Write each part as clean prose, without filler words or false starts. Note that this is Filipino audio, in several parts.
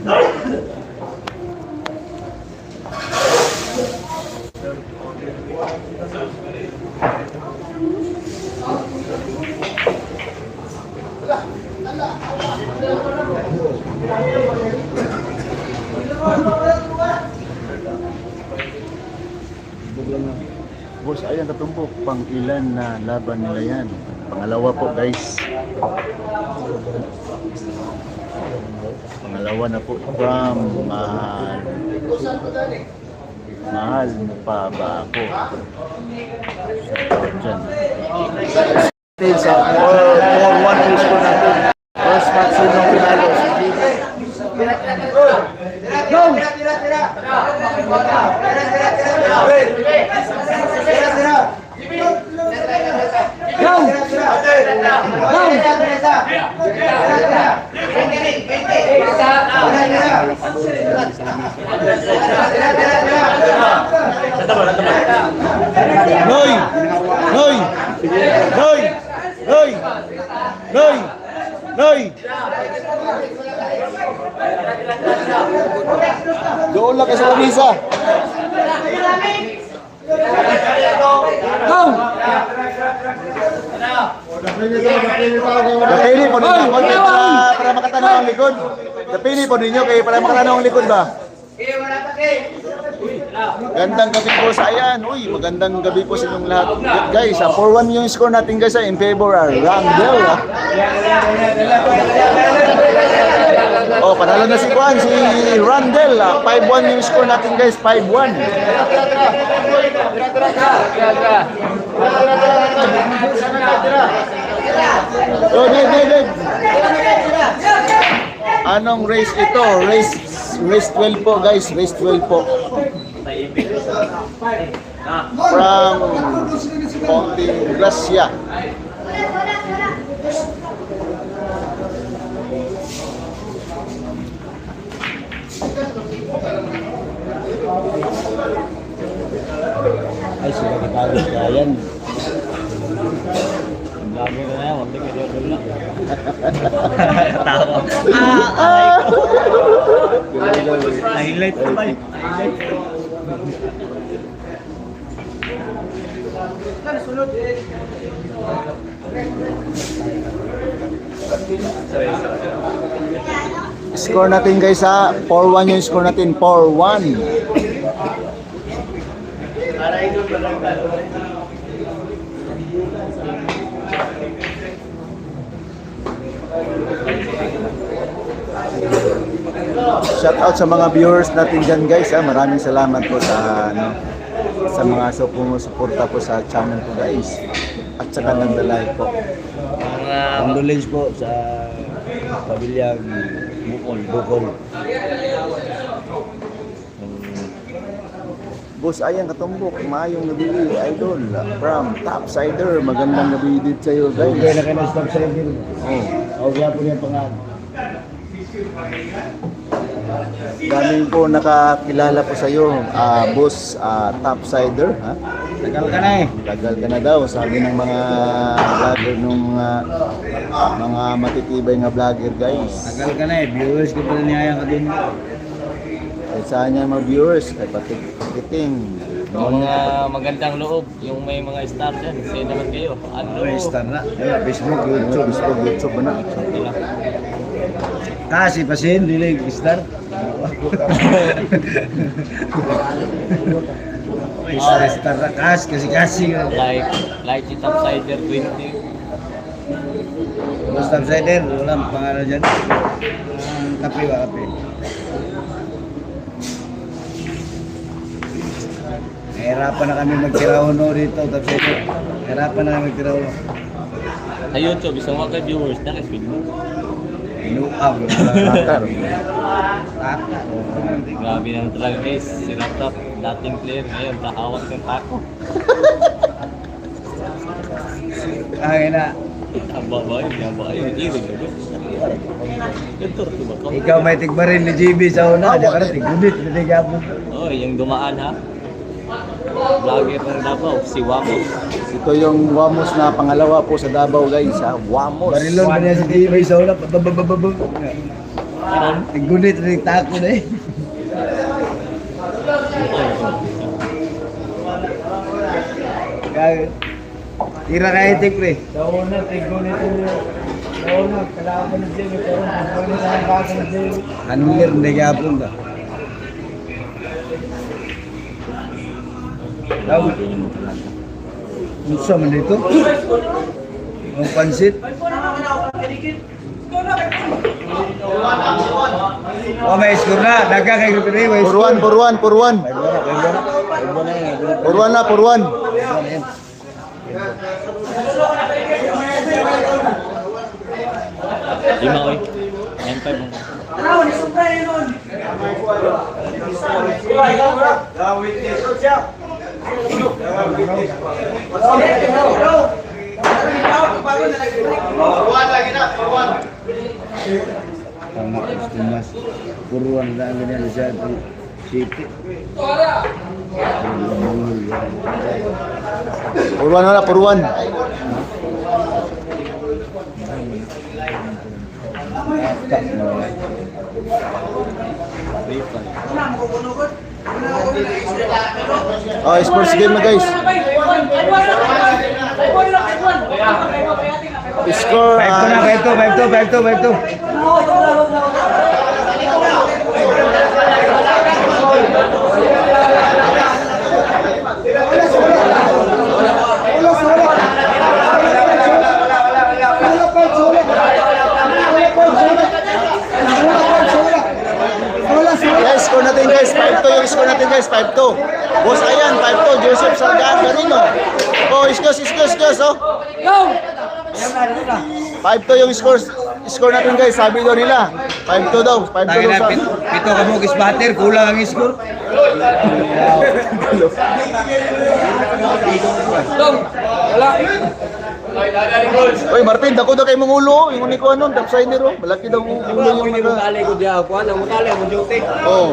Boss, ayan katumbok, pang ilan na laban nila yan? Pangalawa po guys. Pangalawa na po from mahal mo pa ba ako? Shoutout dyan. Sa 4-1 yung score natin. First match yun ng pinalo. Go! Noy! Noy! Noy! Noy! Noy! Noy! Doon lang kayo sa kamisa. Go! Napili po ninyo para makatanaw ang likod. Napili po ninyo para makatanaw ang likod ba? Gandang gabi po sa ayan. Uy, magandang gabi po sa inyong lahat. Guys, 4-1 yung score natin guys in favor Randel. Oh, panalo na si Juan, si Randel. 5-1 yung score natin guys, 5-1. Oh, Dave. Anong race ito? Race 12 po guys, race 12 po. From Ponte Gracia. Ay, sila katagos ka yan. Lagi na yan, wag na kayo lang. Tawa. Highlight pa ba? Score natin guys ha, 4-1 yung score natin, 4-1. Shout out sa mga viewers natin dyan guys ha. Maraming salamat po sa sa mga sumusuporta po sa channel ko guys. At saka nagda-like po. Condolence po sa pamilyang Bukol. Boss Ayang Katumbok, mayong nabili idol from Topsider. Magandang gabi din sa iyo guys. Okay na kayo na Topsider. Oh, wala po niya pangalan. Daming po nakakilala po sa iyo, boss Topsider, ha? Tagal ka na eh. Tagal ka na daw, sabi ng mga vlogger nung mga matitibay nga vlogger guys. Tagal ka na eh, viewers ko pala niyaya ka din. Saan niya mga viewers, kay patikiting. Yung mga magandang loob, yung may mga star dyan, say naman kayo. Ano? May star na. Facebook, YouTube na. Kasi pasin, dilig star. May star na kasi. Like si Topsider 20. Boss Topsider, walang pangalan dyan. Kape ba, kape? Hirapan na kami magtirahono rito, Topsider. Hirapan na kami magtirahono. Sa YouTube, isang mga viewers na kasi mo. Inuab. Grabe naman talaga guys, si Raptop, dating player ngayon, kahawak ng tako. Ay na. Ang babae, irig na Ikaw may tigbarin ni JB sa una, di ka na tigubit, biligabot. Oh, yung dumaan ha. Vlogger ng Davao, si Wamos. Ito yung Wamos na pangalawa po sa Davao guys ha, Wamos. Barilon ba niya si JB sa una? Gunit rin tako na eh. Kaya, tira kaya ito pre. Sa una, gunit yung... Sa una, kailangan ko ng Jimmy, pero gunit na ang bago ng Jimmy. Anong lir na gapon ka? Daw. Unsa man dito? Ang pansit. Oh, may score na. Daga kay Gupiri. Purwan. Purwan na. Lima ko eh. Yan pa mo. Tama, gusto mas. Puruan lang ganyan siya. City. Purwan. Oh, sports game na guys. Score 5-2. Guys, score natin guys. 5-2 yung score natin guys. 5-2. Boss Ayan, 5-2. Joseph Salgado. Oh, iskos, oh. 5-2 yung score natin guys. Sabi daw nila. 5-2 daw. 5-2 Tayo daw na, sa... pito ka mo kisbatter, kulang ang score. Oy, Martin, dako daw kay mong ulo. Yung ni ko ano, topsider oh. Malaki daw ulo yung mga... ko diya ako, ang mutali mo jote. Oh.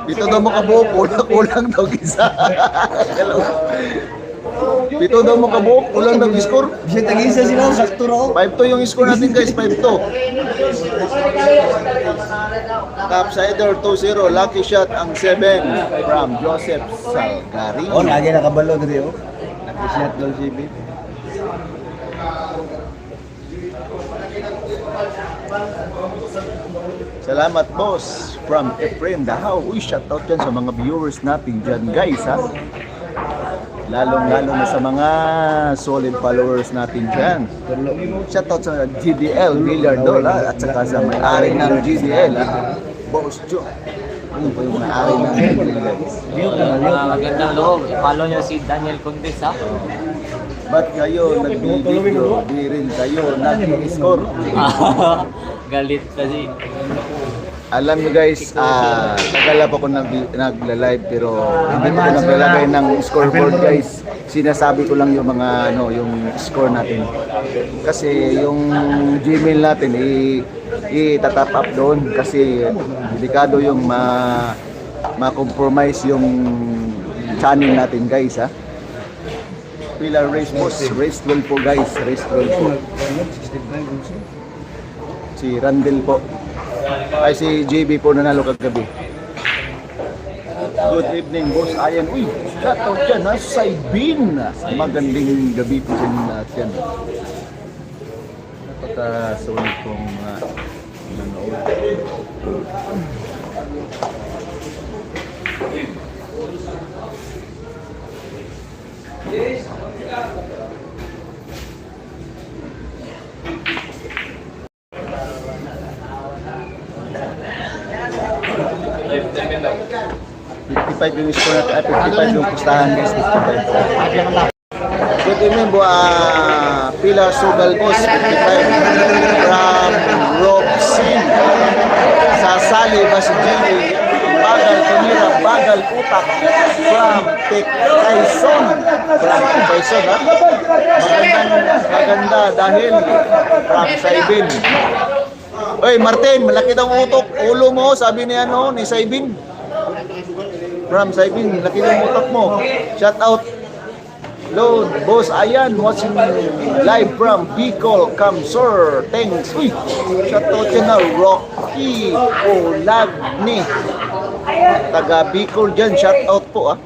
Dito daw makabuo, kulang daw isa. Dito daw makabuo, kulang daw score. Bisa tag-isa sila, sakto raw. 5-2 yung score natin guys, 5-2. Topsider 2-0, lucky shot ang 7 from Joseph Salgari. Oh, lagi nakabalo dito oh. Nakishot daw si Bip. Salamat boss from Efrain Dahaw. Uy, shoutout dyan sa mga viewers natin dyan guys ha. Lalong-lalo na sa mga solid followers natin dyan. Shoutout sa GDL Villardo at saka sa may-ari ng GDL ha. Boss Joe. Ano po yung may-ari ng GDL guys? Magandang loob. Follow nyo si Daniel Condes ha. Ba't kayo nagbibideo? Di rin kayo nag-score. Galit kasi. Alam niyo guys, tagal pa ako nagla-live pero hindi ko naglalagay ng scoreboard guys. Sinasabi ko lang yung mga yung score natin. Kasi yung Gmail natin i-tap up doon kasi delikado yung ma-compromise yung channel natin guys ha. Pilar Race Boss, race 12 po guys, race 12 po. Si Randel po. Ay si JB po nanalo kagabi. Good evening boss Ayan. Uy, shoutout dyan ha, Saibin. Magandang gabi po sa inyo natin. Napaka-solid pong nanood. Yung score natin, 55 yung pustahan guys, 55. Good evening po, Pilar Sugal Boss, 55 from Robsin. Sasali ba si Jimmy? Bagal tumira, bagal utak from Quezon. From Quezon ha? Maganda dahil from Saibin. Oy Martin, malaki daw utok, ulo mo, sabi ni ni Saibin. From Saibin, laki ng utak mo. Shout out. Lord, Boss Ayan, watching live from Bicol, Kamsur. Thanks. Uy, shoutout yan na, Rocky Olagni. Taga Bicol dyan, shoutout po ah.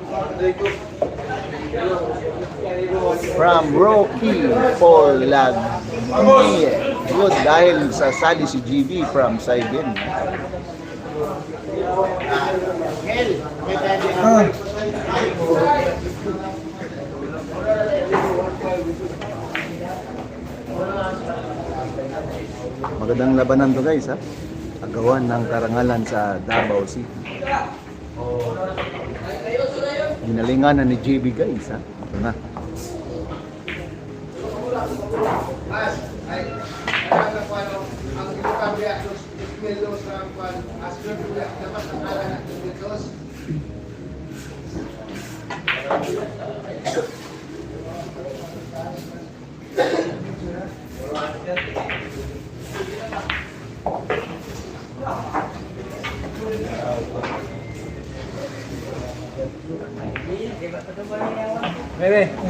From Rocky Olagni. Good, dahil sa sali si GB from Saigon. Magandang labanan to guys ha. Agawan ng karangalan sa Davao City. Ginalingan na ni JB guys ha. Ito na.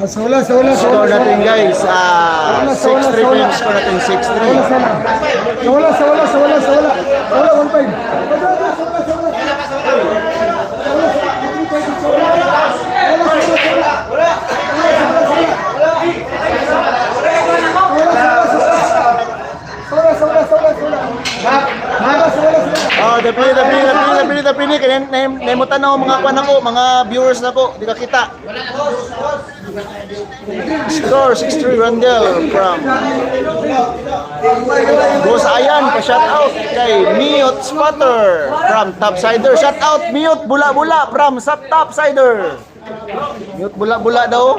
Score natin guys. 6-3 po yung score natin. 6-3. Wala, 1-5. Oh, dapili. Kaya naimutan na ako mga kwan ako, mga viewers na ko. Di ka kita. Score 6-3 Randel from Boss Ayan. Pa-shout out kay Mute Spotter from Topsider. Shout out Mute Bula-Bula from Topsider. Mute Bula-Bula daw.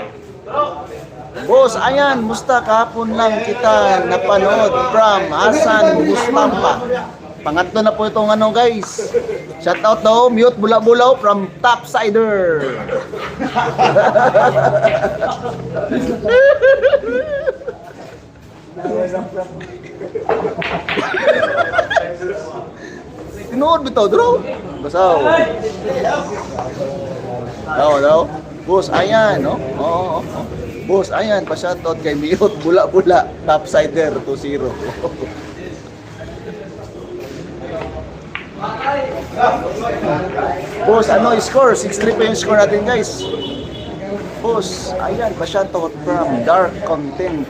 Boss Ayan, musta kahapon lang kita napanood from Hasan Mustampa. Pangatlo na po itong ano guys. Shout out daw, Mute Bula-Bula from Topsider. Tinood bitaw, bro. Basaw. Daw. Boss Ayan, no? Oo. Boss Ayan, pa-shout out kay Mute Bula-Bula Topsider 2-0. Boss, ano score? 6-3 pa yung score natin guys. Boss, ayan, pa-shoutout from Dark Content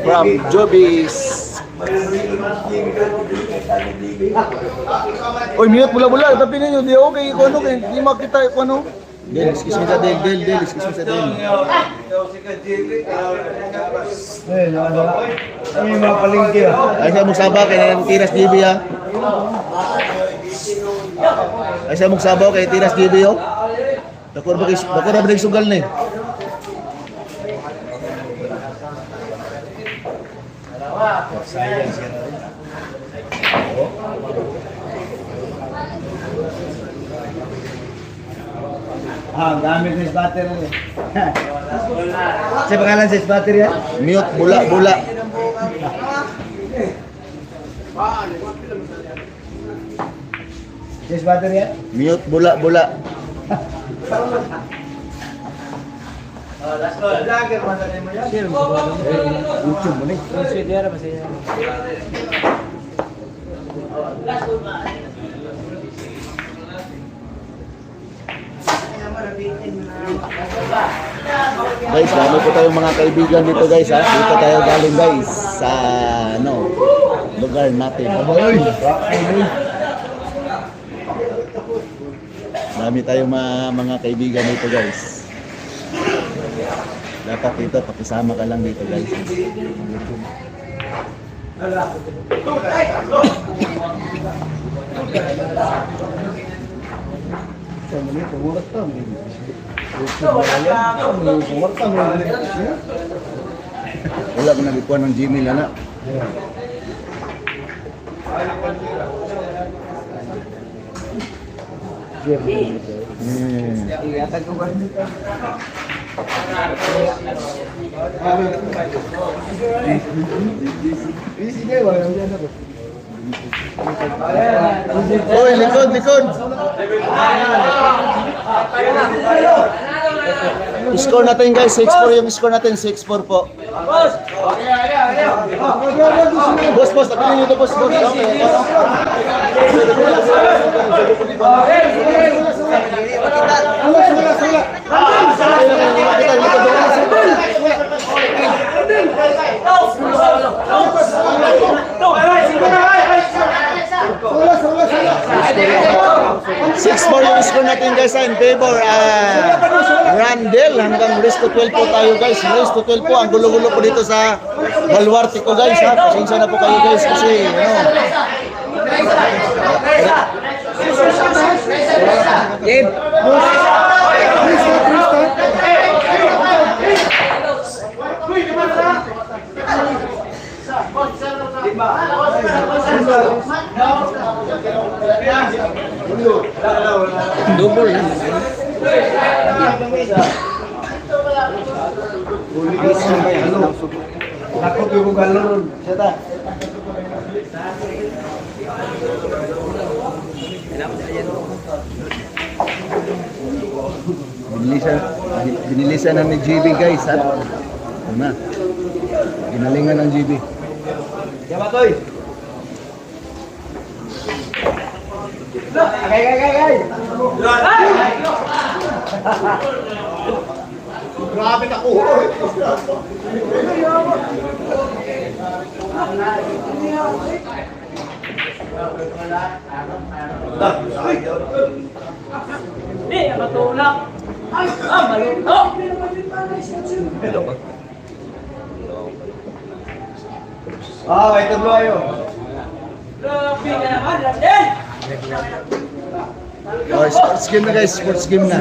from Jobis. Oy, Mute Bula-Bula, tapi ninyo, di okay, kung ano, di makita, kung ano. Del, excuse me sa Del, excuse me sa Del. Ay, mga palengke Ay, sa magsabaw kay Tiras GB ha. Ay, sa magsabaw kay Tiras GB ho. Bakor na ba sugal na eh. gamit sa battery. Sa pangalan sa battery yan? Mute Bula-Bula. Sa battery yan? Mute Bula-Bula. Last call. Vlogger man sa mo yan? YouTube mo ni. Guys, dami po tayong mga kaibigan dito guys ha. Dito tayo galing guys sa lugar natin. Dami tayong mga kaibigan dito guys. Dapat dito, pakisama ka lang dito guys. Wala ko nagikuha ng Gmail na. Oy, likod! Score natin guys, 6-4 yung score natin, 6-4 po. Boss, tapilin nyo ito, boss. Six more yung score natin guys in favor Randel hanggang race to 12 po tayo guys. Race to 12 po, ang gulo-gulo po dito sa Baluarte ko guys ha. Pasensya na po kayo guys kasi Double. Takot yung galon. Seta. Binilisan ng GB guys ha. Ano? Ginalingan ng GB. Siapa toy? Gay. Grabe na ko. matulak. Ay, maluto. May tatlo ayo. Grabe ka naman, Randel. Oh, sports game na guys, sports game na.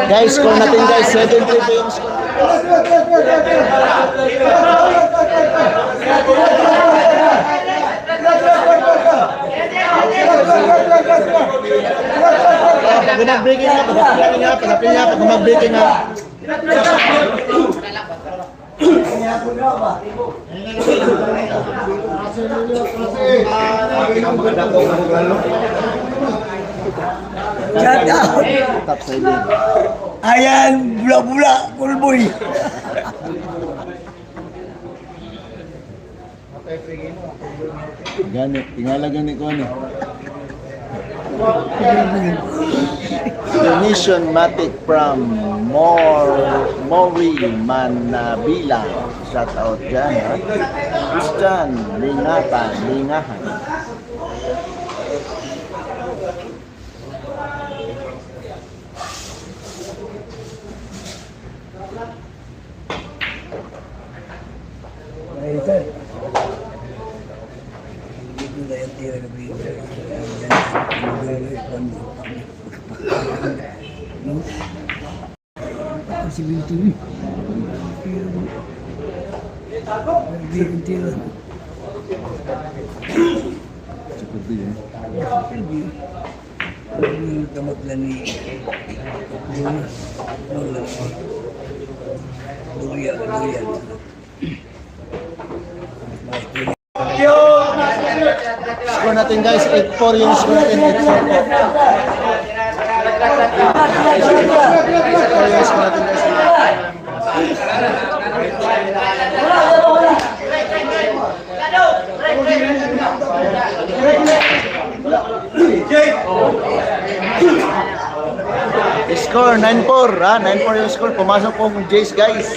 Guys, score natin guys, 7-3 po yung score. Pag mag-breaking nga, pag mag-breaking nga. Shout out. Top side din. Ayan, bula-bula, kulboy. Gani, tingalagan ni ko ano. Donation Matic from Mori Manabila. Shout out dyan ha. Christian Lingahan. Cukup din. Score natin guys, 8-4 yung score natin, 8-4 po. 8-4 yung score natin guys. Score 9-4 ha, 9-4 yung score. Pumasok po yung Jace guys.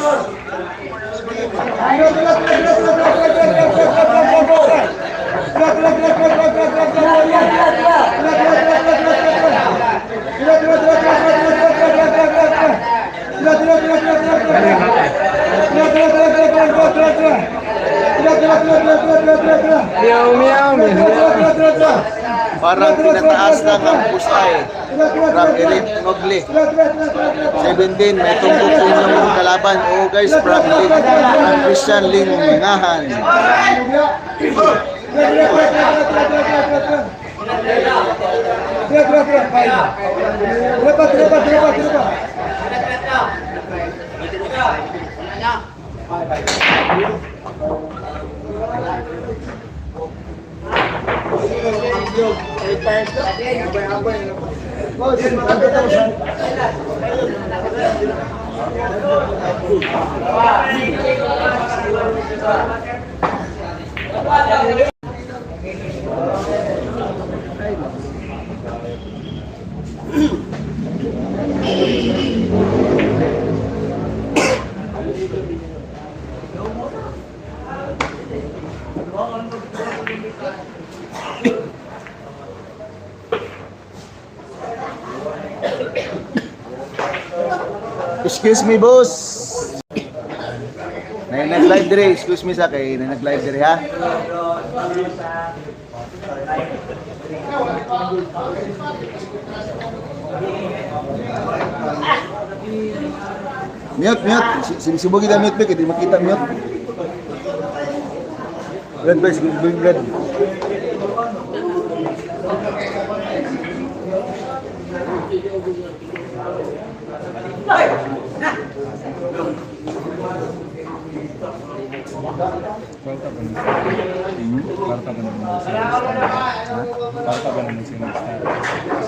Parang pinataas lang ang pusay. From Elite Nogli. 17, may tumbok po yung kalaban. Oh guys, from Christian Lingahan. Excuse me, boss. Nag-live dire, excuse me sa kay nag-live dire ha. Mute. Sinusubo kita mute, hindi makita mute. Brad, Brad.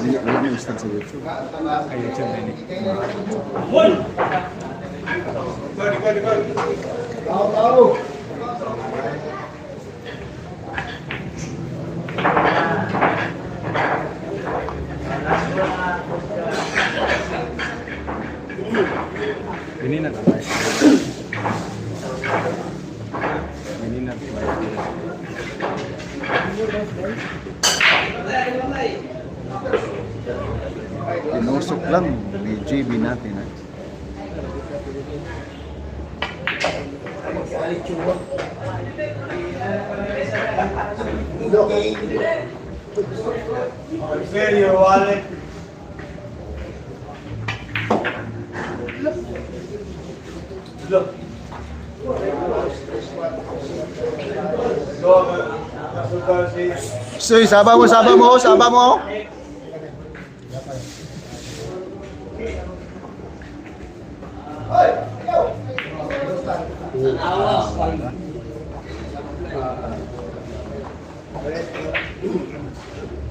Hindi mo start sa YouTube. Ay, YouTube din. Ini na tayo. Ini na tayo. Tinusok lang ni JB natin ha. Your wallet. Look. So, saba mo.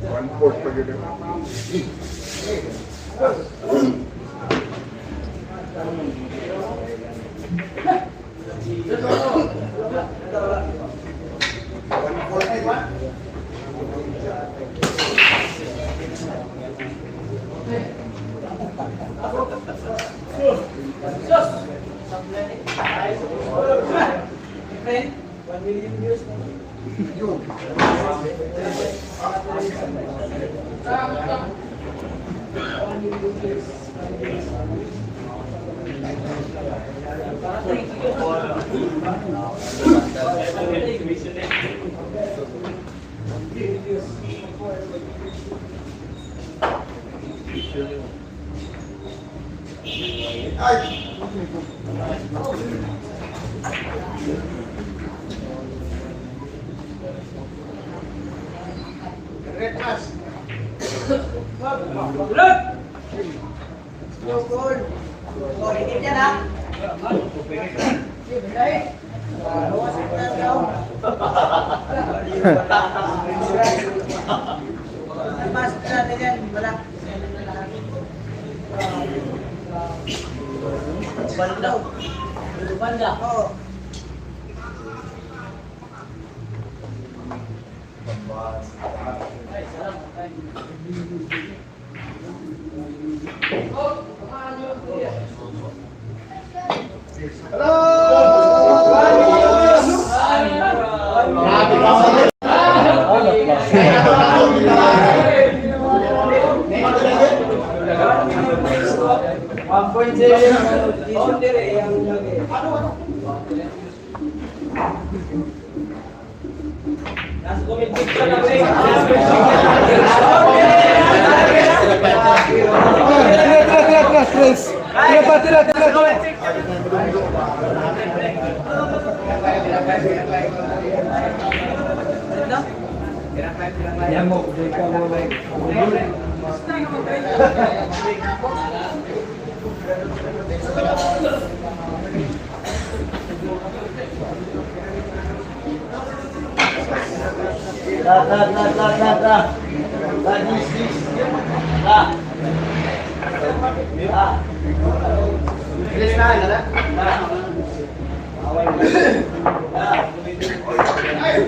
One-fourth pa yun.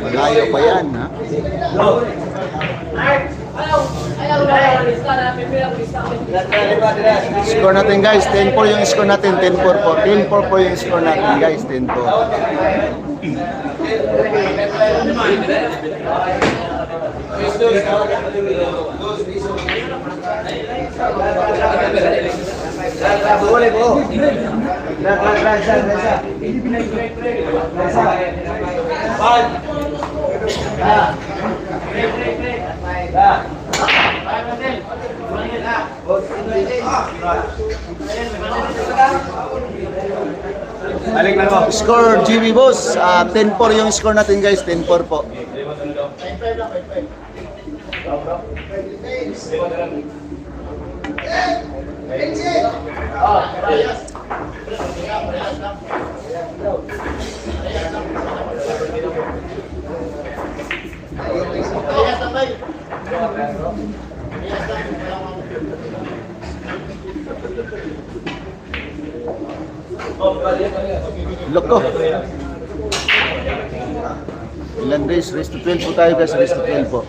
Malayo pa yan, ha? Score natin guys, 10-4 yung score natin, 10-4 po. 10-4 po yung score natin guys, 10-4. Boleh po. Balik na mo. Score GB boss, 10-4 yung score natin guys, 10-4 po. Loko. Ilan race? Race to 12 po tayo guys, race to 12 po.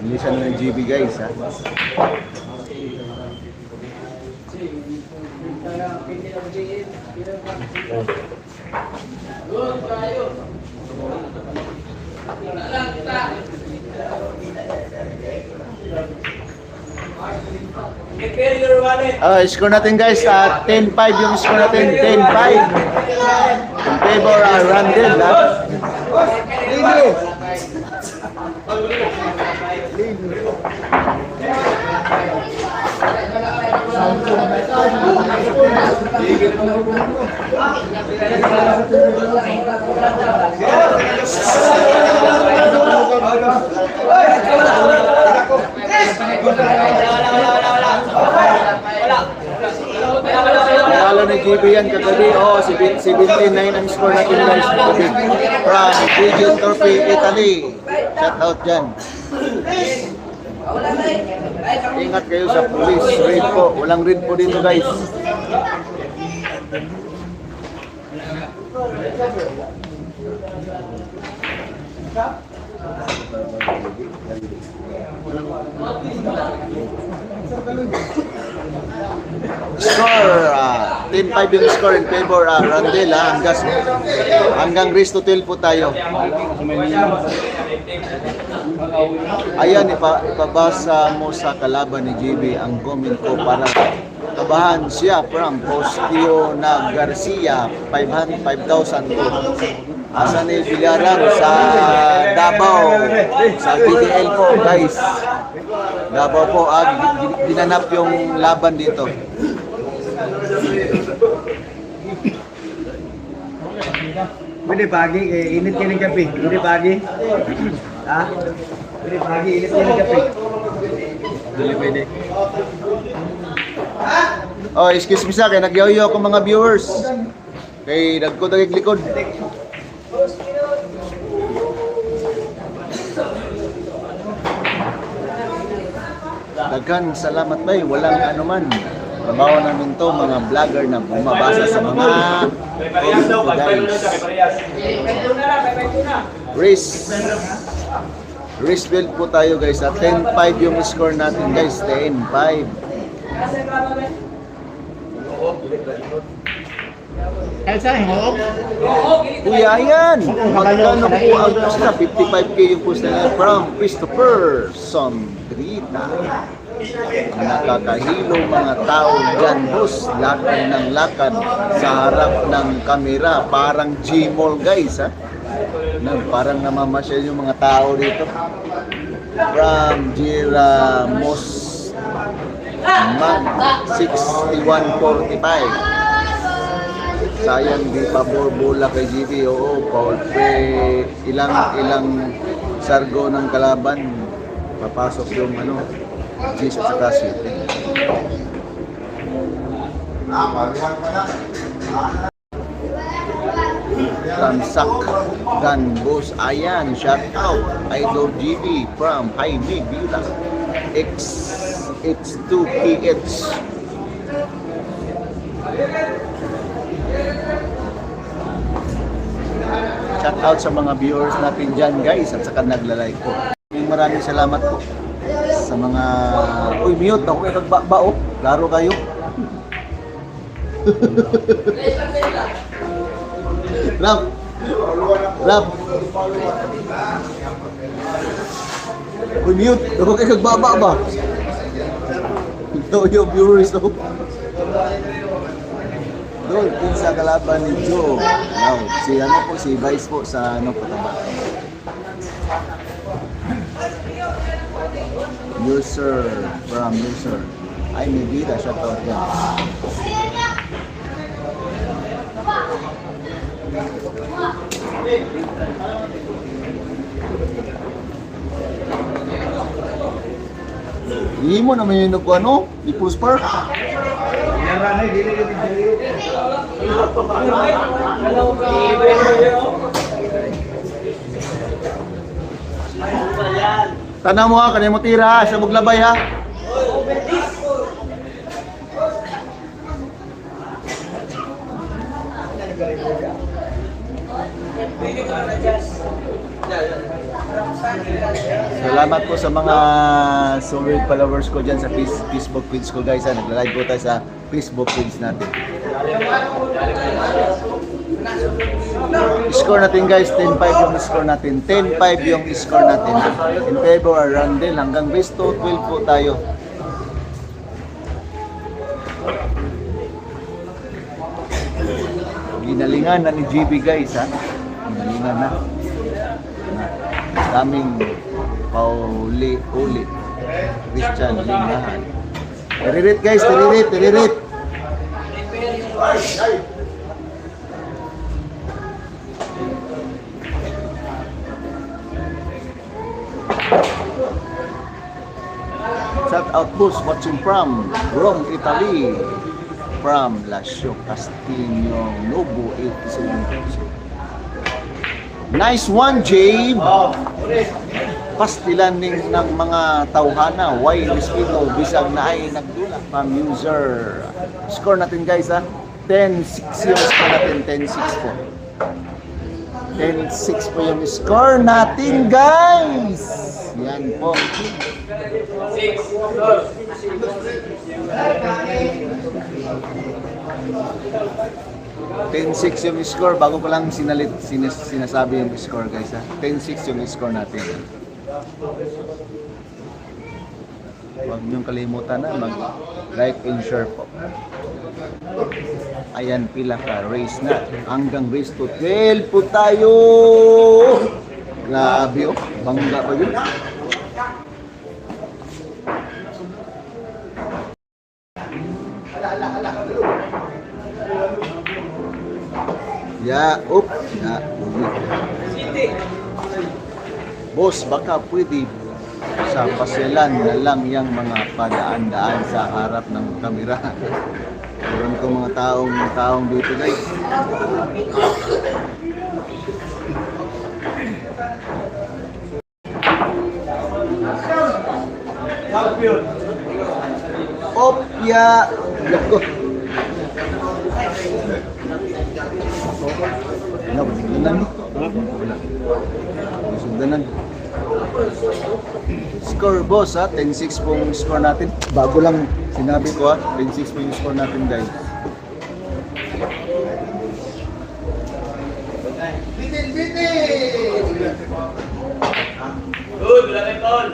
Bilisan ng GB guys, ha. Score natin guys, 10-5 yung score natin, 10-5. In favor Randel, ha. Lalo ni GB yan kagabi. Oh, 79 ang score natin guys kagabi. From Region Trophy, Italy. Shout out dyan. Ingat kayo sa police. Raid po. Walang raid po dito guys. Score 10-5 yung score in favor Randel, ha. Hanggang race to 12 po tayo. Ayan, ipabasa mo sa kalaban ni JB ang comment ko para kabahan siya from Postio na Garcia 5,000 po. Asa ni Bilaran sa Davao sa GDL po guys. Davao po, ginanap yung laban dito. Pwede pagi, init ka ng kape. Pwede pagi. Ha? Pwede pagi, init ka ng kape. Pwede. Oh, excuse me sa akin, nagyayo ako mga viewers. Kay dagko dagig likod. Daghan salamat bay, walang anuman. Trabaho namin to mga vlogger na bumabasa sa mga race build po tayo guys. At 10-5 yung score natin guys, 10-5. Kuya yan, magkano po ang pusta? 55k yung pusta na from Christopher Sombrita. Nakakahilo mga tao dyan, boss. Lakad ng lakad sa harap ng kamera. Parang Gmall guys, ha? Parang namamasyal yung mga tao dito. From Jiramos mag 61-45. Sayang di pa bola kay GB. Oo, foul play. Ilang sargo ng kalaban. Papasok yung Jesus sa kasi. Transak Gun Boss Ayan, shout out Idol GB from Jaime Villa X2PH. Shout out sa mga viewers natin dyan guys at saka nagla-like po. Maraming salamat po sa mga mute ako kayo nagbao. Klaro kayo. Rap. Mute ako kayo nagbaba ba? Ito yung viewers ako. Doon, sa kalaban ni Joe. Now, si Vice po sa pataba. User from user. Ay, may bida, shout out yan. Hindi mo naman yung i-pusper. Tanaw mo ha, kanina mo tira ha, siya maglabay ha. Salamat po sa mga solid followers ko dyan sa Facebook page ko guys ha. Nagla-live po tayo sa Facebook page natin. Score natin guys, 10-5 yung score natin. 10-5 yung score natin. In favor of Randall hanggang best to 12 po tayo. Ginalingan na ni GB guys ha. Ginalingan na. Daming pauli-uli. Christian Lingahan. Tiririt guys, tiririt. Shout out boss watching from Rome, Italy. From Lazio Castillo Novo 87. Nice one, Jabe. Pastilan ng mga tauhana. Why Respeto bisag na ay nagdula from user. Score natin guys ha. 10-6 yung score natin. 10-6 po. 10-6 po yung score natin guys. Yan po. 10-6 yung score. Bago ko lang sinasabi yung score guys ha. 10-6 yung score natin. Huwag niyong kalimutan na mag-like and share po. Ayan, pila ka race na. Hanggang race to 12 po tayo. Grabe oh. Bangga pa yun. Ya, Boss, baka pwede sa pasyalan na lang yung mga padaan-daan sa harap ng kamera. Meron ko mga taong dito guys. Opya! Sundanan. Sundanan. Score boss ha, 10-6 pong score natin. Bago lang sinabi ko ha, 10-6 pong score natin guys. Good, wala kay Paul.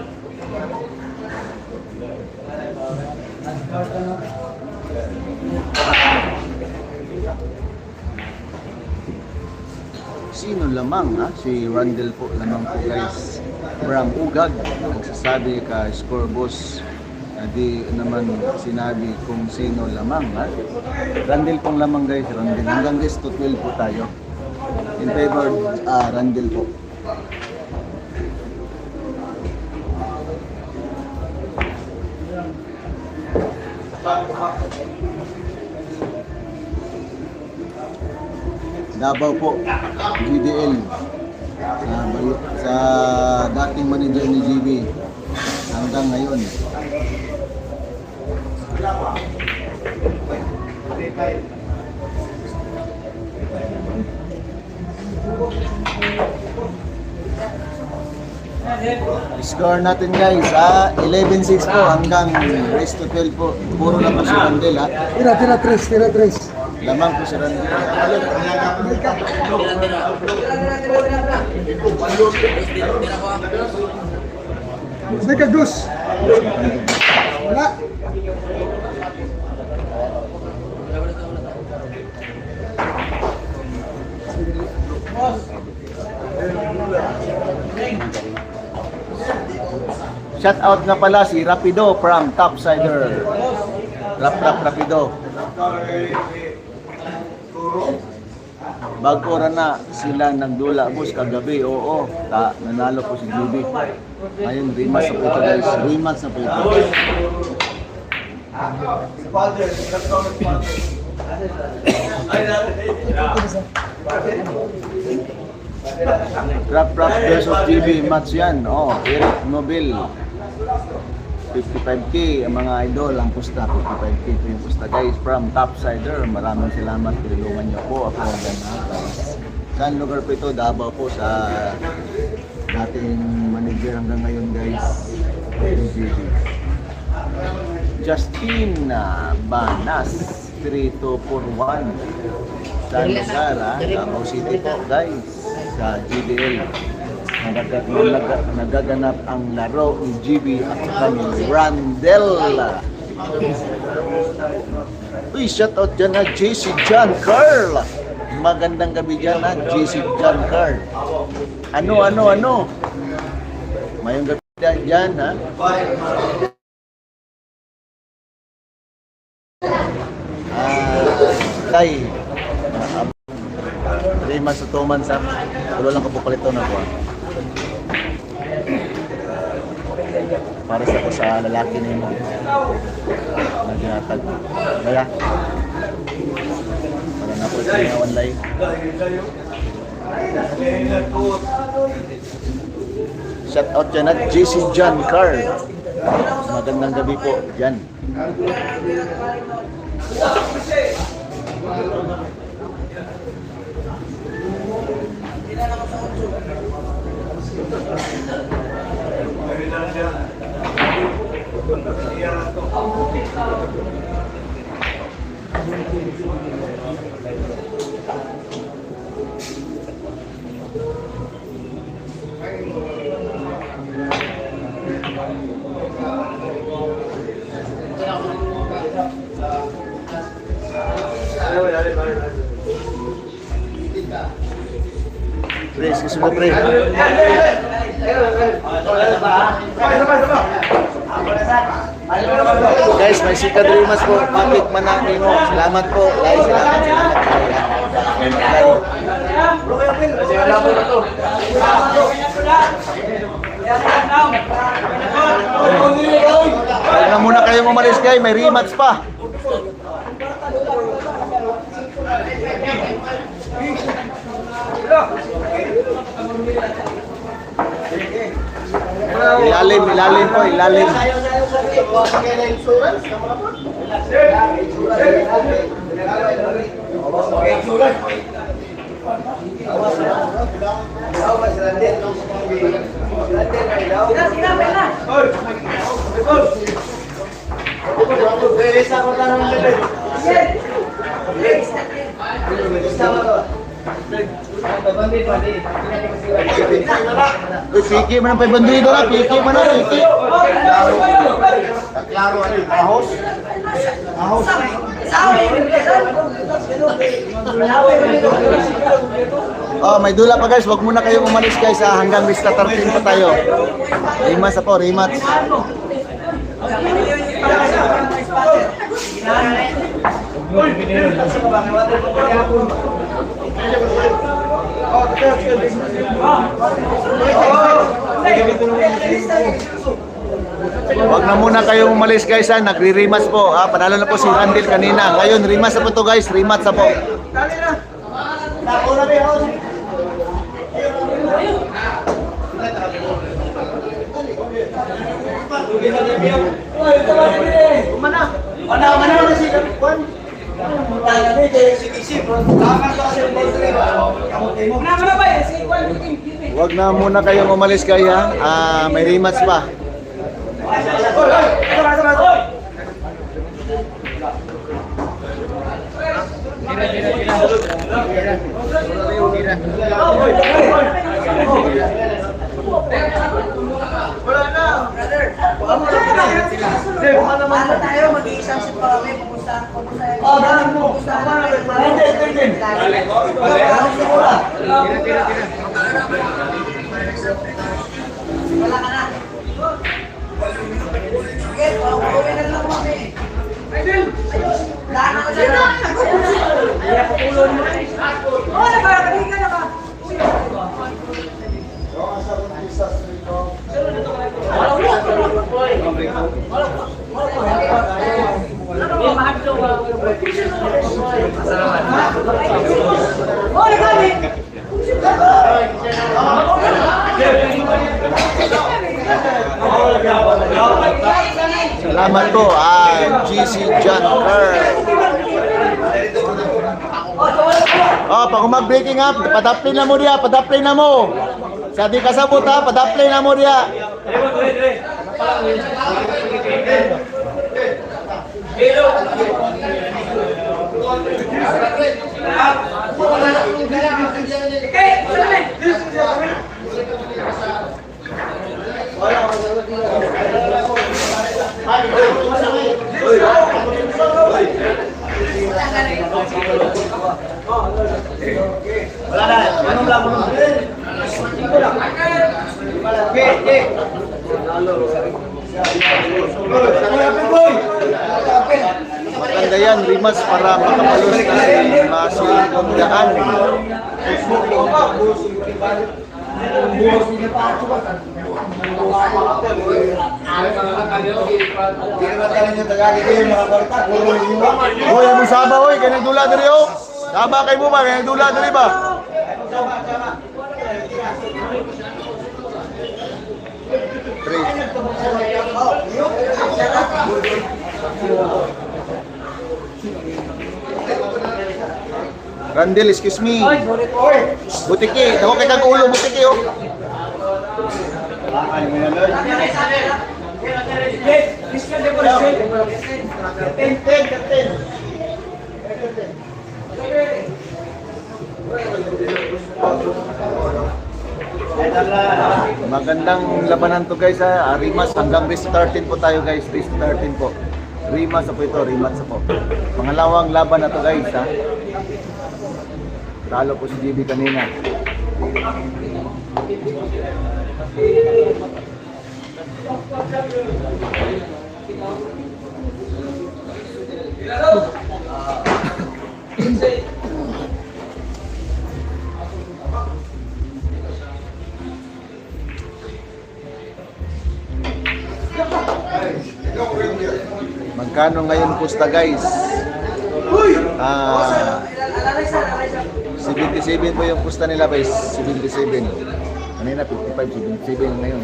Sino lamang ha? Si Randall po lamang po guys. From Ugag. Nagsasabi ka score boss. di naman sinabi kung sino lamang. Ha? Randall pong lamang guys, Randall. Hanggang guys to 12 po tayo. In favor, Randall po. Davao po, GDL. Sa dating manager ni GB hanggang ngayon. Score natin guys, 11-6 po hanggang race to 12 po. Puro lang po si Randel ha. Tira 3. Lamang po si Randel. Mega Goose. Wala. Shout out nga pala si Rapido from Topsider. Rapido. Bago na sila nagdula boss kagabi. Oo, nanalo po si GB. Ngayon, rematch na po ito guys. Rematch na po ito. Rap versus GB match yan. Eric Nobel. 55k ang mga idol, ang pusta 55k po yung pusta guys from Topsider. Maraming salamat, tulungan niyo po ako hanggang guys. Saan lugar po ito? Davao po, sa dating manager hanggang ngayon guys. Justin Banas 3241 sa lugar Davao City po guys, sa GDL. Nagaganap ang laro ni GB at kami Randel. Uy, shout out dyan na JC John Carl. Magandang gabi dyan na JC John Carl. Ano? Mayong gabi dyan ha. Kay Rayman sa Toman sa wala lang kapapalito na ko. Para sa lalaki na yun na ginatag. Kaya para na po ito yung online. Shout out dyan at JC John Carl. Magandang gabi po dyan. Pre, susunod pre. Guys, may sika Dreamers po. Patrick Mananino. Salamat po. Guys, salamat po. Huwag na muna kayong umalis guys. May rematch pa. Ilalim po, ilalim. Piki mo na pa bandido na, piki mo na, piki. Klaro ahos. Ahos. Oh, may dula pa guys, wag muna kayong umalis guys hanggang Vista 13 pa tayo. Rematch po, rematch. Wag na muna kayong umalis guys ha, nagre-rematch po. Panalo na po si Randall kanina. Ngayon, rematch na po to guys, rematch na po. Wag na muna kayong umalis guys ha. May rematch pa. Para tayo mag-iisang si Pami, pupunta wala ka na. Sige, pauwi na lang kami. Wala ka na. Oo, nagkakaroon ka na ka. Salamat po, GC John Kerr. Pag mag-breaking up, padaplay na mo diya, padaplay na mo. Sa di kasabot ha, padaplay na mo diya. Wala na. Anong lang mo? Maganda yan, rematch para makapalos na si Masil Kondaan. Hoy, ang saba hoy, kaya nagdula diri oh. Saba kay mo ba, kaya nagdula diri ba? Randall, excuse me. Butiki, ako kay kang ulo, butiki oh. Magandang labanan to guys ha. Rematch hanggang race 13 po tayo guys. Race 13 po. Rematch po ito, rematch po. Pangalawang laban na to guys ha. Talo po si GB kanina. Magkano ngayon pusta guys? 77 po yung pusta nila guys. 77. Kanina 55, 77 ngayon.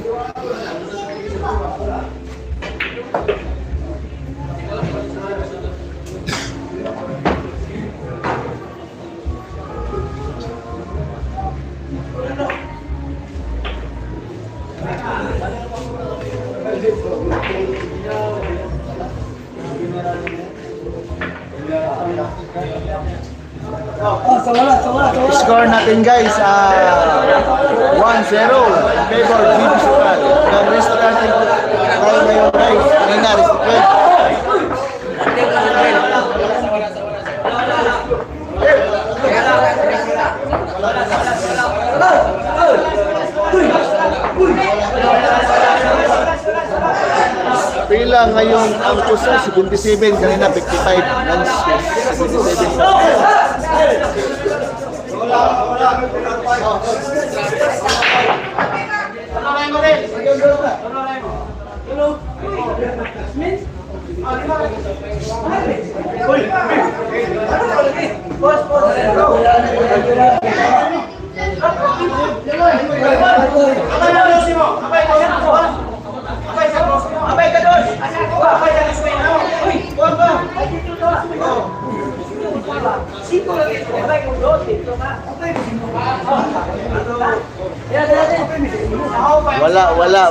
Score natin guys 1-0 in favor of GB Sukat. Ang restaurant tayo ngayon guys. Kanina restaurant. Pila ngayon ang pusa 77, kanina 55. Nang 77.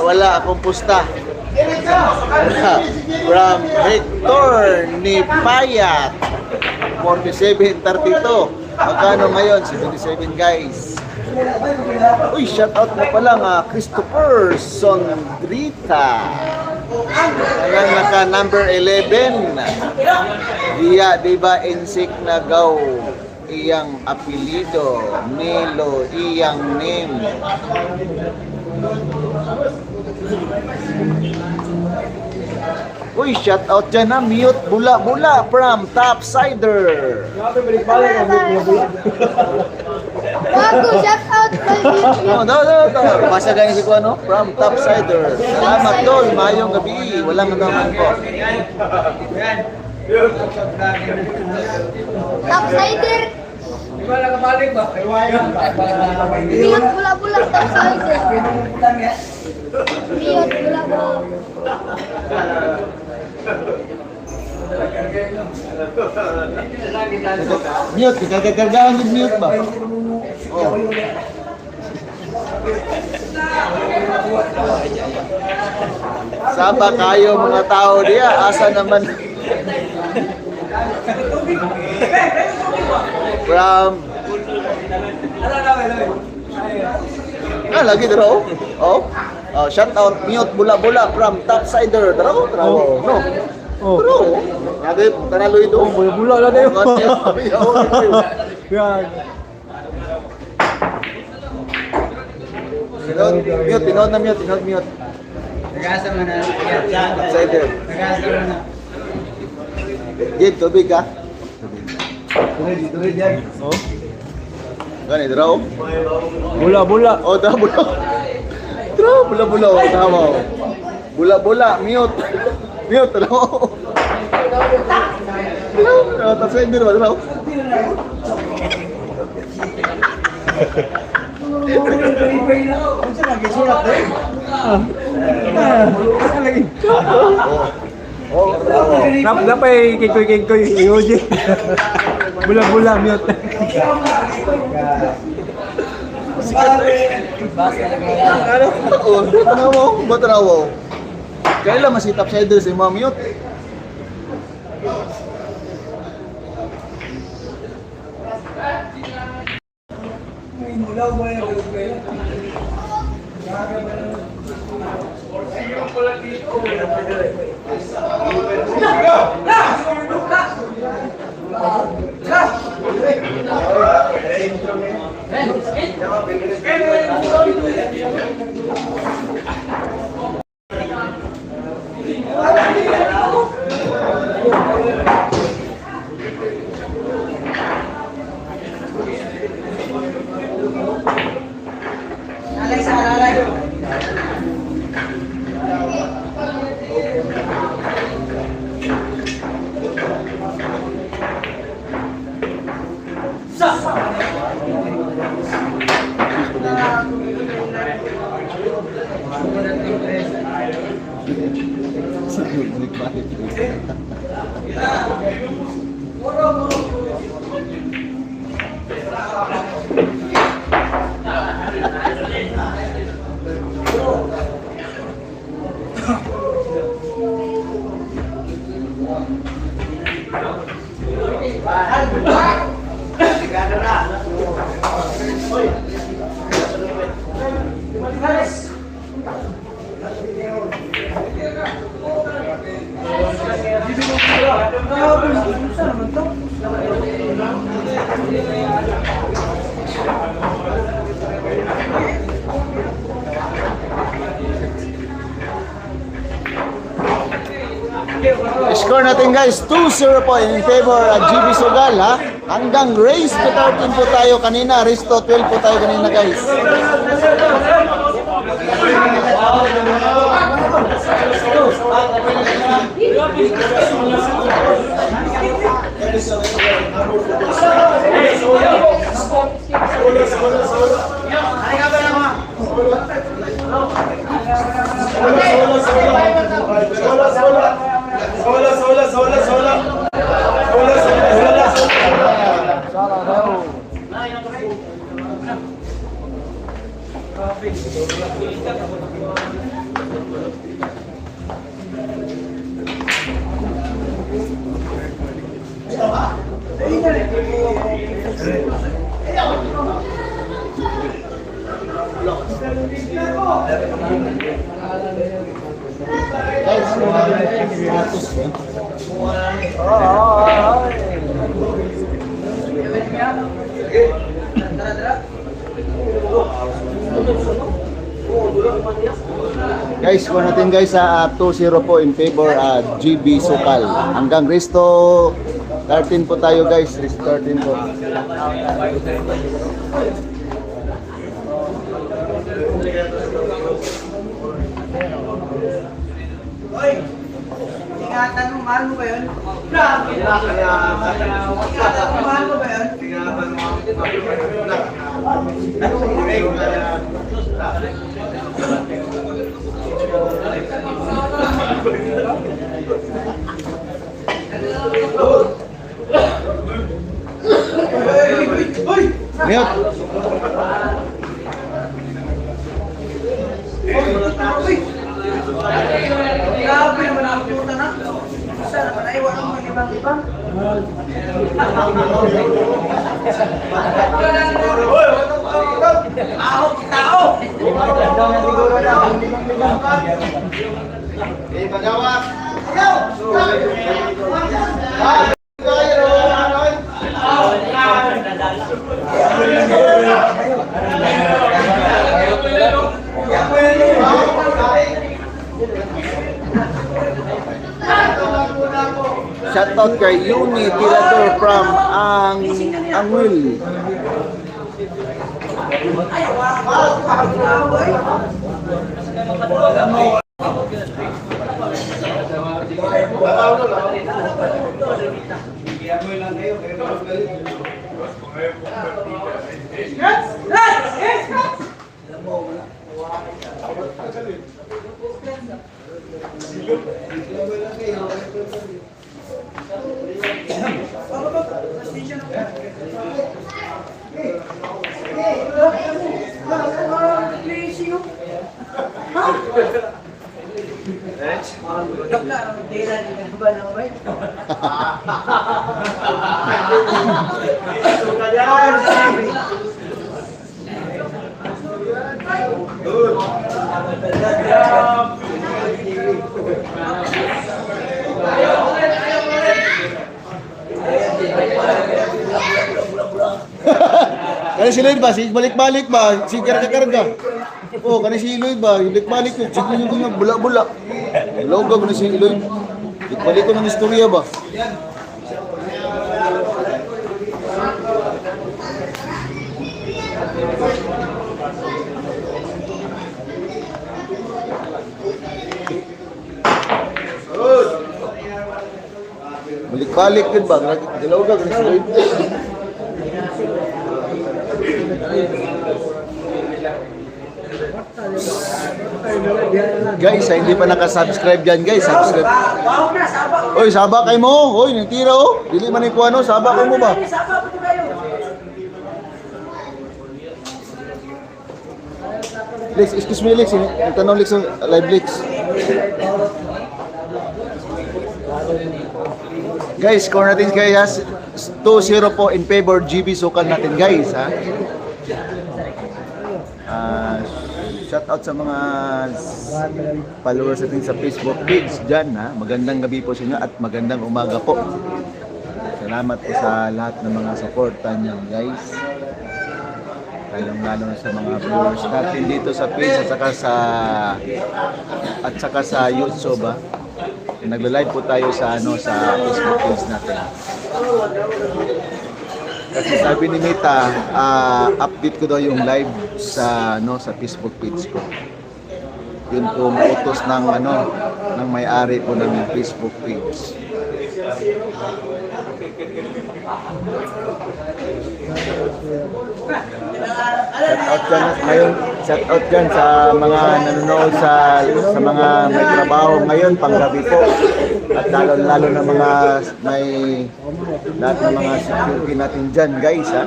Wala akong pusta. From Hector Nipayat 47.32. Magkano ngayon? 77 guys. Uy, shout out na pala nga Christopher Sondrita. Ayan, naka number 11. Diya, diba, insik na gaw iyang apelido, Nilo iyang name. Uy, shout out dyan na, mute bula-bula from Topsider. Bago, shout out kay No. Basa ganyan si Kuano from Topsider. Salamat tol, mayong gabi. Walang naman po. Topsider. Di ba nakabalik ba? Miyot bula-bula Topsider. Miyot bula-bula. Mute, kagagagaan yung mute ba? Oh. Saba kayo mga tao diya, asa naman from lagi daro. Oh. Shout out mute bula-bula from Topsider. Daro. No. Daro. Lagi tanalo ito. Bula-bula na yun. Yan. Tinod na mute. Nagasa mo na. Topsider. Nagasa mo na. Jed, tubig ka? Tuloy yan. Oh. Gani, draw? Bula-bula. Oh, draw, bula. Draw, bula-bula. Oh, tama. Bula-bula, mute. Mute, draw. Draw, Topsider ba, draw? Oh, draw. Napay kikoy emoji. Bula-bula mute. Ano mo? Ba't raw? Kailan masih Topsider si mga mute? score natin guys, 2-0 po in favor at GB Sugal ha. Hanggang race to 13 po tayo kanina, race to 12 po tayo kanina guys. Guys, score natin guys sa 2-0 po in favor GB Sukal. Hanggang race to 13 po tayo guys, race to 13 po. Hoy! Ingatan mo, mahal mo ba yun? Ingatan mo, mahal mo ba yun? Mute. Grabe naman ang puta na. Sana pa naiwan ang mga ibang-ibang. Tao, tao! Shoutout kay Yuni Tirador from Angwil. Kani si Lloyd ba? Si balik-balik ba? Si karga-karga. Oh, kani si Lloyd ba? Balik-balik yun. Sige yung bulak-bulak. Logag na si Lloyd. Balik ko ng istorya ba? Balik-balik yun ba? Logag na si Lloyd. Guys, hindi pa naka-subscribe dyan guys, subscribe. Bawag na, sabak. Oy, saba kay mo. Oy, nagtira oh. Dili man ikuha no, saba kay mo ba? Sabak pa kayo. Lex, excuse me Lex, tanong Lex live Lex. Guys, score natin guys, 2-0 po in favor GB Sukal natin guys, ha. Shout out sa mga followers natin sa Facebook page dyan, ha. Magandang gabi po sa inyo at magandang umaga po. Salamat po sa lahat ng mga suporta niyo guys. Lalong-lalo na sa mga viewers natin dito sa page at saka sa YouTube, ha. Nagla-live po tayo sa sa Facebook page natin. Kasi sabi ni Mita, update ko daw yung live sa sa Facebook page ko. Yun po utos ng ng may-ari po ng Facebook page. Shout out dyan sa mga nanonood sa mga may trabaho ngayon panggabi po. At lalo na mga lahat ng mga security natin dyan guys ha.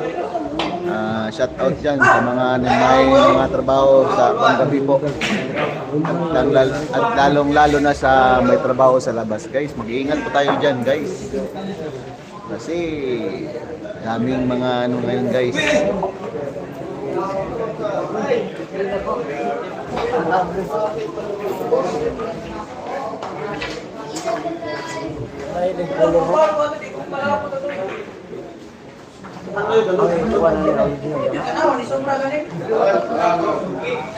Shout out dyan sa mga may mga trabaho sa panggabi po. At lalong-lalo na sa may trabaho sa labas guys. Mag-iingat po tayo dyan guys. Kasi daming mga ngayon guys.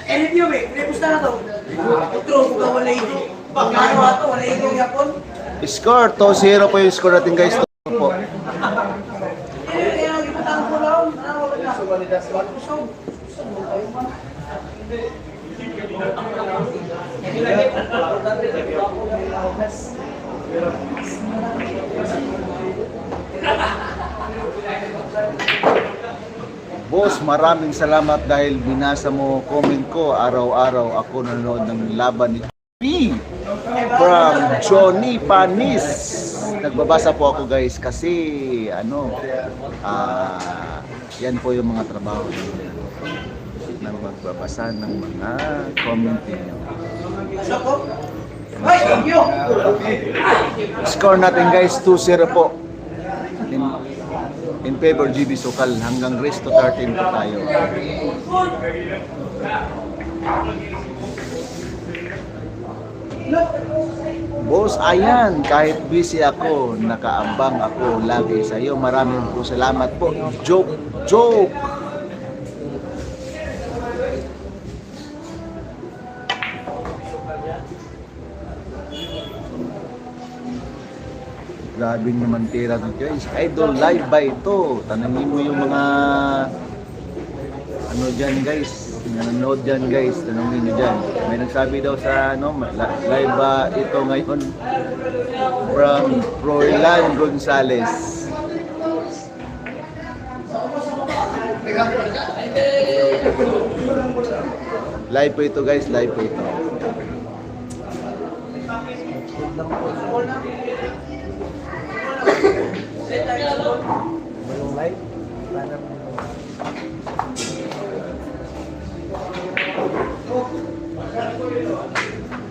Edit nyo, be. Pinipus na to. True, kung wala ito. Ano ato, wala ito yung yapon. Score, 2-0 po yung score natin guys. Po. Kaya iputang ko lang. Ano, wala na. Kusog. Boss, maraming salamat dahil binasa mo comment ko. Araw-araw ako nanonood ng laban ni P from Johnny Panis. Nagbabasa po ako guys kasi yan po yung mga trabaho ng magbabasa ng mga comment niyo. Score natin guys 2-0 po. In favor GB Sukal hanggang race to 13 po tayo. Boss, ayan, kahit busy ako, nakaabang ako lagi sa iyo. Maraming po salamat po. Joke. Grabe naman tira ng guys. Idol live ba ito? Tanangin mo yung mga dyan guys. Nanonood dyan guys. Tanangin nyo dyan. May nagsabi daw sa live ba ito ngayon from Froilan Gonzales. Live po ito guys. Live po ito.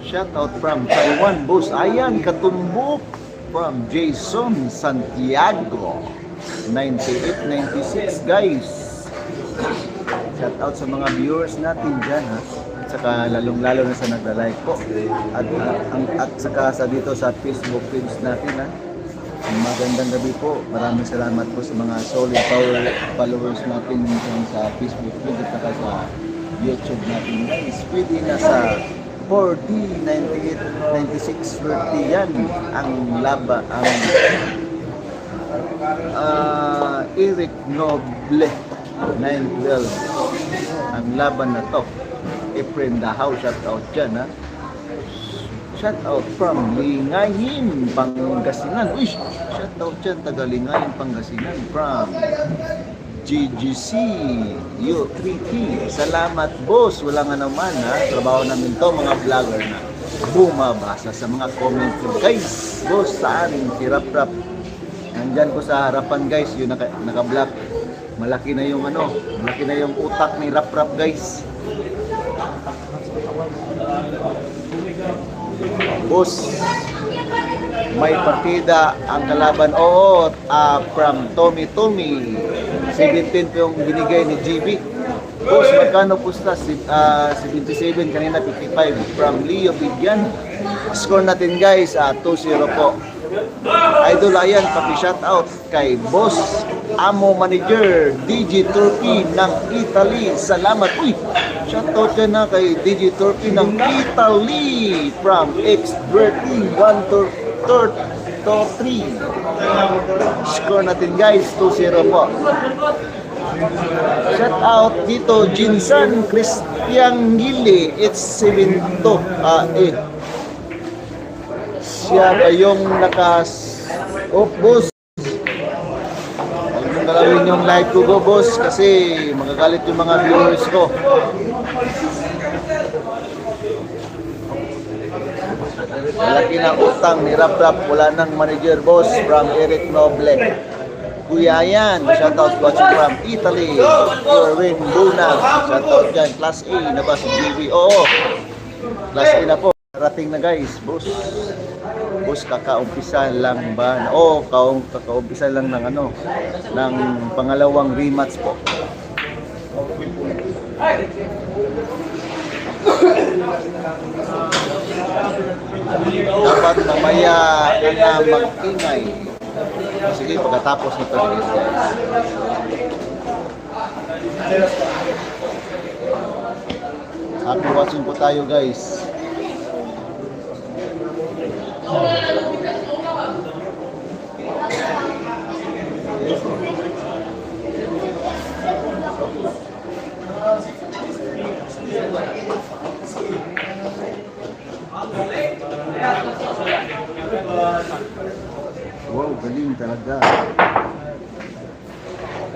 Shout out from Taiwan, boss. Ayan, katumbok from Jason Santiago. 98-96 guys. Shout out sa mga viewers natin dyan ha. At saka lalong-lalo na sa nagla-like po. At saka sa dito sa Facebook page natin ha. Magandang gabi po. Maraming salamat po sa mga solid followers natin sa Facebook page at saka sa YouTube natin. Pwede na sa 40, 98, 96, 30 yan ang laba, ang Eric Noble 912 ang laban na to. Efren Dahaw, shout out dyan ha. Shout out from Lingayen, Pangasinan. Uy, shout out dyan, taga Lingayen, Pangasinan. From GGC U3T. Salamat boss, wala nga naman ha. Trabaho namin to mga vlogger na bumabasa sa mga comment ko. Guys, boss sa amin, si Rap Rap. Nandyan ko sa harapan guys, yung naka-black. Malaki na yung malaki na yung utak ni Rap Rap guys. Boss, may partida ang kalaban. Oo, from Tommy 17 po yung binigay ni GB. Boss, magkano po sa 77, kanina 55 from Leo Bigyan. Score natin guys, 2-0 po. Idol Ayan, paki-shout out kay Boss Amo Manager DJ Turkey ng Italy. Salamat. Uy, shout out yan na kay DJ Turkey ng Italy from X30 1-3. Score natin guys, 2-0 po. Shout out dito Jinsan Christian Gili. It's 7-2. Siya ba yung boss? Huwag mong galawin yung live ko go boss kasi magagalit yung mga viewers ko. Malaki na utang ni Rap-Rap, wala nang manager boss from Eric Noble. Kuya yan, shoutout watching from Italy. Corwin Buna, shoutout dyan. Class A na ba si GB? Oo, Class A na po. Rating na guys, boss. Boss, kakaumpisa lang ba? Oo, kakaumpisa lang ng ng pangalawang rematch po. Dapat mamaya ka na mag-ingay. Sige, pagkatapos nito guys. Happy watching po tayo guys. Wow, galing talaga.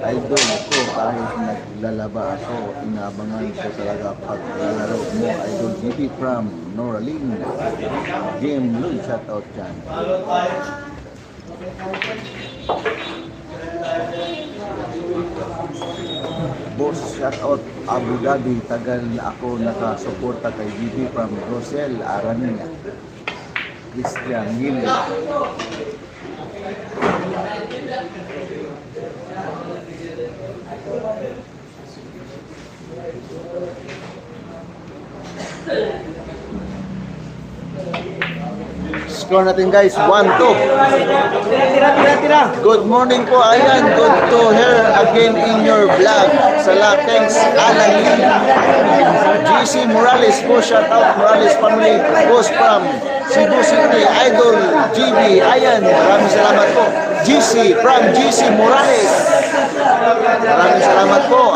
Idol ko, kahit naglalaba ako, inabangan ko talaga paglalaro mo. Idol GB from Noraling. Game Blue, shoutout dyan. Boss, shoutout Abu Dhabi. Tagal na ako nakasuporta kay GB from Rosel Arania. Christian Gili. Score natin guys, 1-2. Tira. Good morning po, ayan. Good to hear again in your vlog. Thanks, Alan Lee. GC Morales po, shout out Morales family. Boss from Cebu City, Idol GB. Ayan, maraming salamat po. GC from GC Morales. Maraming salamat po,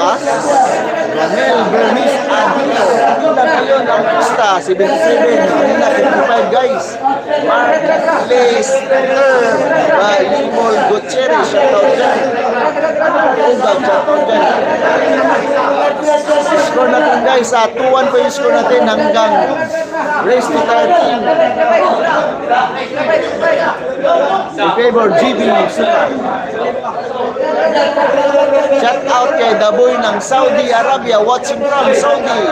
Ramel Bernice Adino. Ilan ngayon ang pista? 77, kanina 55 guys. Mark Lester, Limol Gutierrez, shoutout dyan. Ugag, shoutout dyan. Score natin guys, 2-1 po yung score natin hanggang race to 13. In favor, GB Suka. Shout out kay Daboy ng Saudi Arabia, watching from Saudi.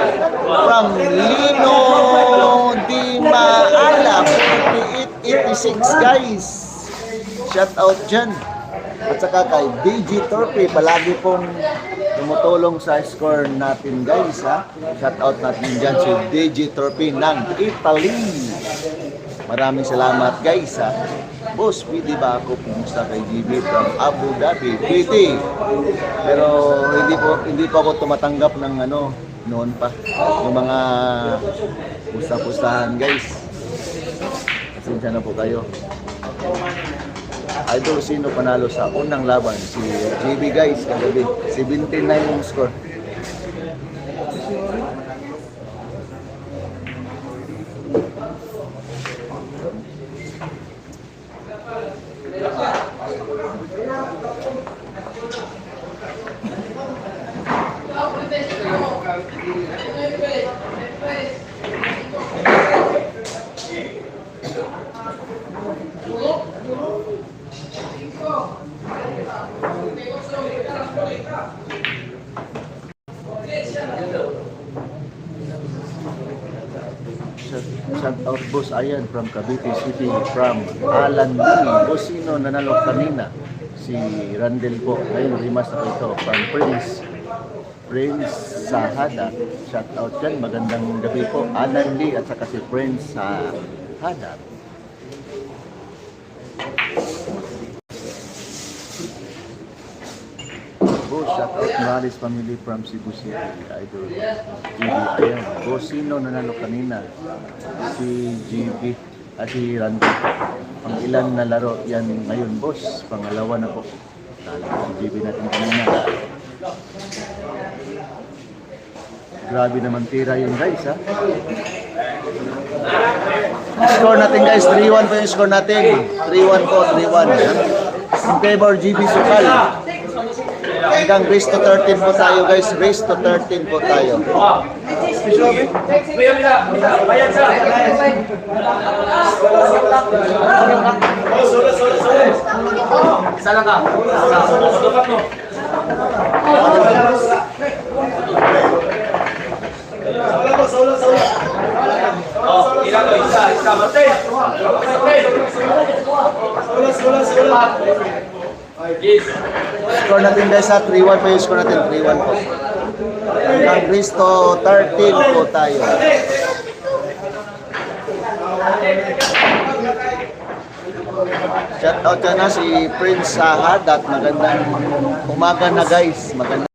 From Lino Di Maala, 4886 guys. Shout out dyan. At saka kay DJ Torpe, palagi pong tumutulong sa score natin guys. Shout out natin dyan si DJ Torpe ng Italy. Maraming salamat guys. Boss, pwede ba ako pumunta kay GB from Abu Dhabi? Pwede. Pero hindi po ako tumatanggap ng noon pa. Yung mga pusta-pustahan guys. Pasensya na po kayo. Idol, sino panalo sa unang laban? Si GB guys, kagabi. 79 yung score. Shout out Boss Ayan from Cavite City, from Alan Lee. Boss, sino nanalo kanina? Si Randel po. Ngayon, rimas na ito from Prince Sahada. Shout out dyan. Magandang gabi po. Alan Lee at saka si Prince Sahada. boss. Shout out Morales family from Cebu City. Idol. GB. Ayan. Boss, sino nanalo kanina? Si GB. Si Randy. Pang ilan na laro yan ngayon, boss? Pangalawa na po. Talo si GB natin kanina. Grabe naman tira yun, guys, ha? Score natin, guys. 3-1 po yung score natin. 3-1 po, 3-1. In favor, GB Sukal. Hanggang race to 13 po tayo, guys. Race to 13 po tayo. Score natin, guys, ha? 3-1 po yung score natin. 3-1 po. Hanggang race to 13 po tayo. Shout out ka na si Prince Sahad at magandang umaga na, guys. Magandang